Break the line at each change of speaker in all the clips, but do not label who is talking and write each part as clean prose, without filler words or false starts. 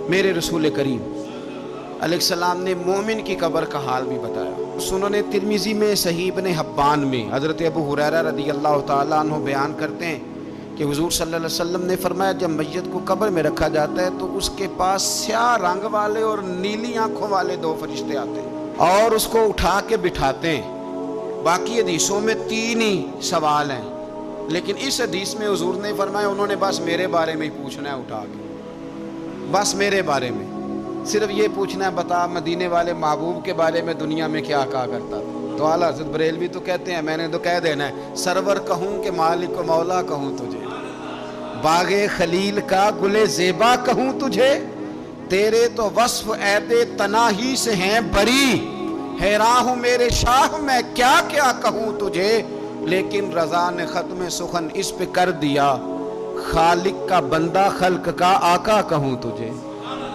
میرے رسول کریم علیہ السلام نے مومن کی قبر کا حال بھی بتایا۔ سنن ترمذی میں، صحیح ابن حبان میں حضرت ابو ہریرہ رضی اللہ تعالیٰ عنہ بیان کرتے ہیں کہ حضور صلی اللہ علیہ وسلم نے فرمایا جب میت کو قبر میں رکھا جاتا ہے تو اس کے پاس سیاہ رنگ والے اور نیلی آنکھوں والے دو فرشتے آتے ہیں اور اس کو اٹھا کے بٹھاتے ہیں۔ باقی حدیثوں میں 3 ہی سوال ہیں، لیکن اس حدیث میں حضور نے فرمایا انہوں نے بس میرے بارے میں ہی پوچھنا ہے اٹھا کے، بس میرے بارے میں صرف یہ پوچھنا ہے بتا مدینے والے محبوب کے بارے میں دنیا میں کیا کہا کرتا تھا۔ تو اعلیٰ حضرت بریلوی تو کہتے ہیں میں نے تو کہہ دینا ہے سرور کہوں کہ مالک و مولا کہوں تجھے، باغ خلیل کا گل زیبا کہوں تجھے، تیرے تو وصف عیب تناہی سے ہیں بری، حیراں ہوں میرے شاہ میں کیا کیا کہوں تجھے، لیکن رضا نے ختم سخن اس پہ کر دیا، خالق کا بندہ خلق کا آقا کہوں تجھے۔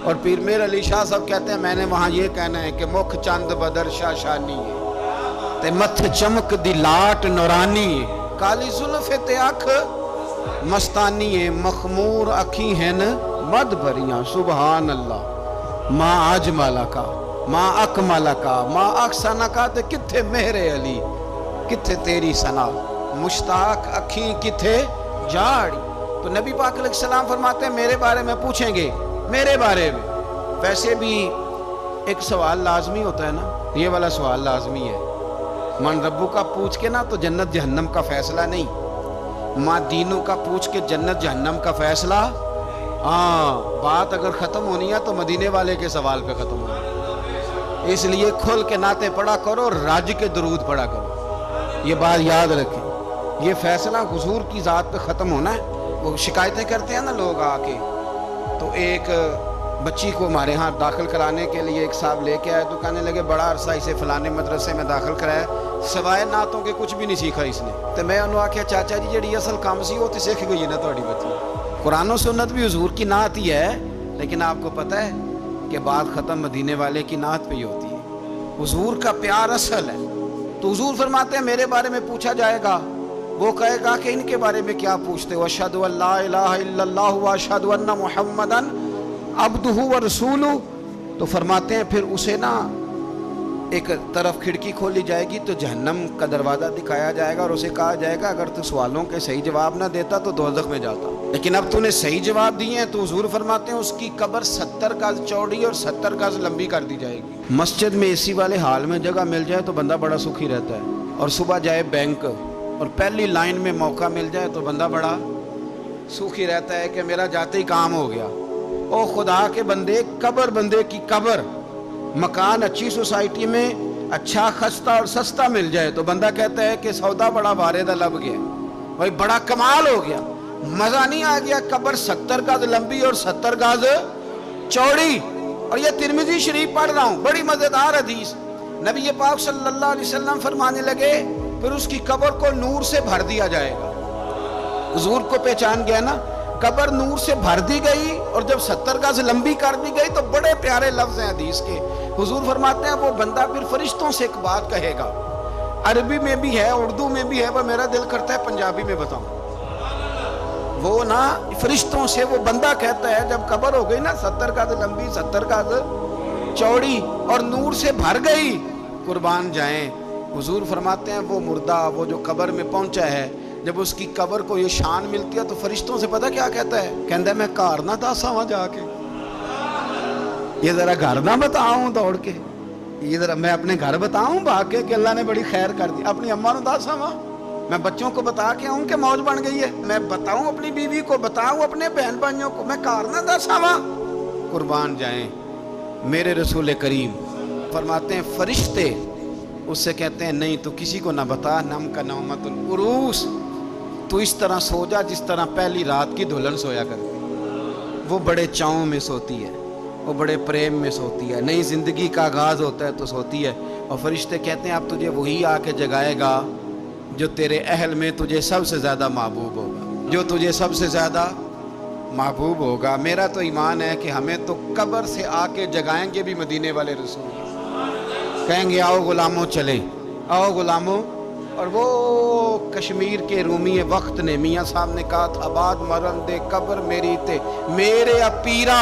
اور پیر میر علی شاہ صاحب کہتے ہیں میں نے وہاں یہ کہنا ہے کہ مکھ چند بدر شاہ شانی ہے تے متھ چمک دی لاٹ نورانی ہے، کالی زلف تے اکھ مستانی ہے، مخمور اکھی ہیں مد بھریاں، سبحان اللہ ما اجمل کا ما اکمل کا ما احسن کا، تے کتھے مہر علی کتھے تیری ثنا، مشتاق اکھیں کتھے جاڑی۔ تو نبی پاک علیہ السلام فرماتے ہیں میرے بارے میں پوچھیں گے، میرے بارے میں۔ ویسے بھی ایک سوال لازمی ہوتا ہے نا، یہ والا سوال لازمی ہے، من ربو کا پوچھ کے نا تو جنت جہنم کا فیصلہ نہیں، ماں دینوں کا پوچھ کے جنت جہنم کا فیصلہ۔ ہاں بات اگر ختم ہونی ہے تو مدینے والے کے سوال پہ ختم ہونی ہے، اس لیے کھل کے نعتیں پڑھا کرو، راج کے درود پڑھا کرو، یہ بات یاد رکھیں۔ یہ فیصلہ حضور کی ذات پہ ختم ہونا ہے۔ وہ شکایتیں کرتے ہیں نا لوگ آ کے، تو ایک بچی کو ہمارے ہاں داخل کرانے کے لیے ایک صاحب لے کے آئے تو کہنے لگے بڑا عرصہ اسے فلانے مدرسے میں داخل کرایا، سوائے نعتوں کے کچھ بھی نہیں سیکھا اس نے۔ تو میں انہوں آکھیا چاچا جی جڑی اصل کام سی وہ تو سیکھ گئی ہے نا تہاڈی بچی، قرآن و سنت بھی حضور کی نعت ہی ہے، لیکن آپ کو پتہ ہے کہ بات ختم مدینے والے کی نعت پہ ہی ہوتی ہے، حضور کا پیار اصل ہے۔ تو حضور فرماتے ہیں میرے بارے میں پوچھا جائے گا، وہ کہے گا کہ ان کے بارے میں کیا پوچھتے ہو، اشہد ان لا الہ الا اللہ واشہد ان محمدن عبدہ ورسولہ۔ تو فرماتے ہیں پھر اسے نا ایک طرف کھڑکی کھولی جائے گی تو جہنم کا دروازہ دکھایا جائے گا اور اسے کہا جائے گا اگر تو سوالوں کے صحیح جواب نہ دیتا تو دوزخ میں جاتا، لیکن اب تو نے صحیح جواب دیے ہیں۔ تو حضور فرماتے ہیں اس کی قبر 70 گز چوڑی اور 70 گز لمبی کر دی جائے گی۔ مسجد میں اسی والے حال میں جگہ مل جائے تو بندہ بڑا سکھی رہتا ہے، اور صبح جائے بینک اور پہلی لائن میں موقع مل جائے تو بندہ بڑا سوکھی رہتا ہے کہ میرا جاتے ہی کام ہو گیا۔ او خدا کے بندے، قبر بندے کی قبر، مکان اچھی سوسائٹی میں اچھا خستہ اور سستا مل جائے تو بندہ کہتا ہے کہ سودا بڑا واردہ لب گیا، بھائی بڑا کمال ہو گیا، مزہ نہیں آ گیا۔ قبر 70 گز لمبی اور 70 گز چوڑی، اور یہ ترمذی شریف پڑھ رہا ہوں، بڑی مزیدار حدیث۔ نبی پاک صلی اللہ علیہ وسلم فرمانے لگے پھر اس کی قبر کو نور سے بھر دیا جائے گا۔ حضور کو پہچان گیا نا، قبر نور سے بھر دی گئی اور جب 70 گز لمبی کر دی گئی تو بڑے پیارے لفظ ہیں حدیث کے۔ حضور فرماتے ہیں وہ بندہ پھر فرشتوں سے ایک بات کہے گا، عربی میں بھی ہے اردو میں بھی ہے، پر میرا دل کرتا ہے پنجابی میں بتاؤں۔ وہ نا فرشتوں سے وہ بندہ کہتا ہے جب قبر ہو گئی نا 70 گز لمبی 70 گز چوڑی اور نور سے بھر گئی، قربان جائیں، حضور فرماتے ہیں وہ مردہ وہ جو قبر میں پہنچا ہے جب اس کی قبر کو یہ شان ملتی ہے تو فرشتوں سے پتہ کیا کہتا ہے، کہتا ہے میں گھر نہ دسا وہاں جا کے، یہ ذرا گھر نہ بتاؤں دوڑ کے، یہ ذرا میں اپنے گھر بتاؤں بھاگ کے کہ اللہ نے بڑی خیر کر دی، اپنی اماں نو دسا وہاں، میں بچوں کو بتا کے آؤں کہ موج بن گئی ہے، میں بتاؤں اپنی بیوی کو، بتاؤں اپنے بہن بھائیوں کو، میں گھر نہ دسا وہاں۔ قربان جائیں میرے رسول کریم فرماتے ہیں فرشتے اس سے کہتے ہیں نہیں تو کسی کو نہ بتا، نم کا نومت العروس، تو اس طرح سو جا جس طرح پہلی رات کی دلہن سویا کرتی، وہ بڑے چاؤں میں سوتی ہے، وہ بڑے پریم میں سوتی ہے، نئی زندگی کا آغاز ہوتا ہے تو سوتی ہے، اور فرشتے کہتے ہیں اب تجھے وہی آ کے جگائے گا جو تیرے اہل میں تجھے سب سے زیادہ محبوب ہوگا، جو تجھے سب سے زیادہ محبوب ہوگا۔ میرا تو ایمان ہے کہ ہمیں تو قبر سے آ کے جگائیں گے بھی مدینے والے رسول، کہیں گے آؤ غلاموں چلیں، آؤ غلاموں۔ اور وہ کشمیر کے رومی وقت نے میاں صاحب نے کہا تھا بعد مرن دے قبر میری تے میرے پیرا